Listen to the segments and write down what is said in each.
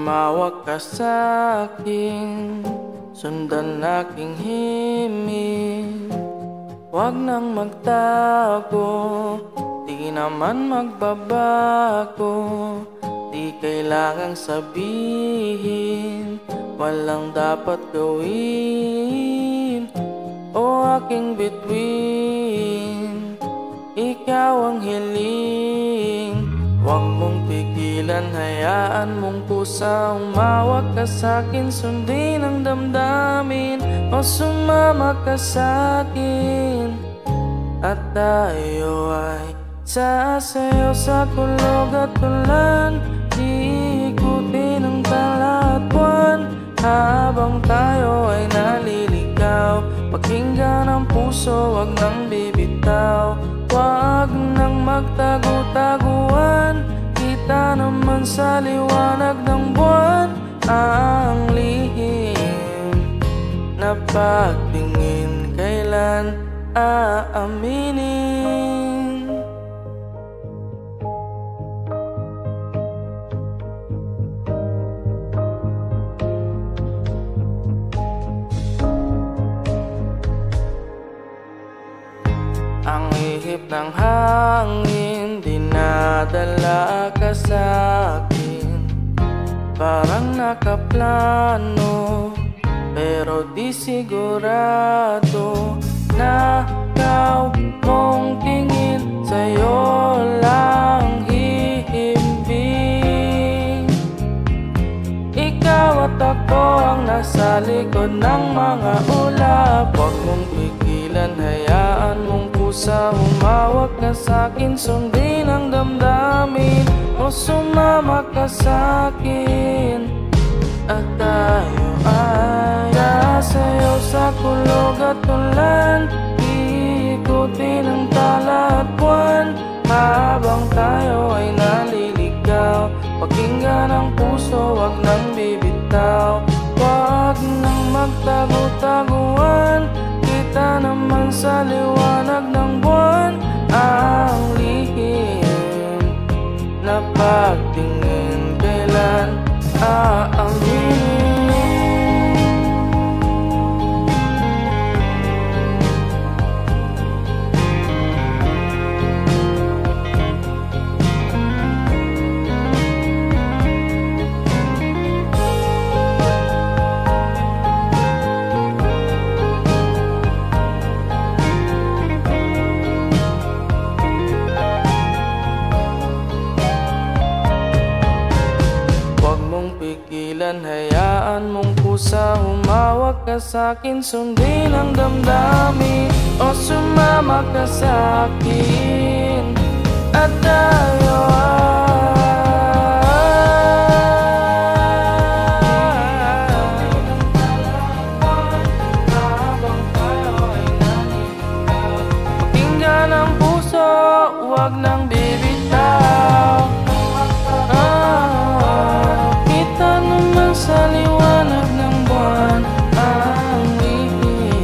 Humawak ka sa'kin, sundan aking himig. Huwag nang magtago, di naman magbabago. Di kailangang sabihin, walang dapat gawin. O aking bituin, ikaw ang hiling. Huwag mong pigilan, hayaan mong pusa. Umawak ka sa'kin, sundin ang damdamin. O sumama ka sa'kin, at tayo ay sasayaw sa kulog at ulan. Ikutin ang tala at buwan, habang tayo ay naliligaw. Pakinggan ang puso, wag nang bibitaw. Wag nang magtago-taguan, kita naman sa liwanag ng buwan ang lihim na pagtingin. Kailan aaminin? Ang ihip ng hangin, dinadala ka sa'kin. Parang nakaplano, pero di sigurado. Nakaw mong tingin, sa'yo lang hihimbing. Ikaw at ako ang nasa likod ng mga ulap. Huwag mong pigilan, hayaan mong pusa. Humawak ka sa'kin, sundin ang damdamin. O sumama ka sa'kin, at tayo ay sasayaw sa kulog at ulan. Ikutin ang tala at buwan, habang tayo ay naliligaw. Pakinggan ang puso, wag nang bibitaw. Wag nang magtago-taguan, kita naman sa liwanag ng buwan ang lihim na pagtingin. Kailan aaminin? Pigilan, hayaan mong pusa. Humawak ka sa'kin, sundin ang damdamin. O sumama ka sa'kin, at tayo pakinggan ang puso, huwag nang bibitaw. Sa liwanag ng buwan ang lihim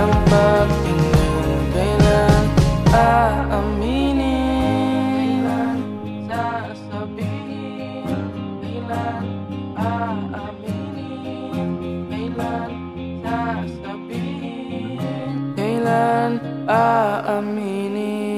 ng pagtingin. Kailan aaminin? Kailan sasabihin? Kailan aaminin? Kailan sasabihin? Kailan aaminin?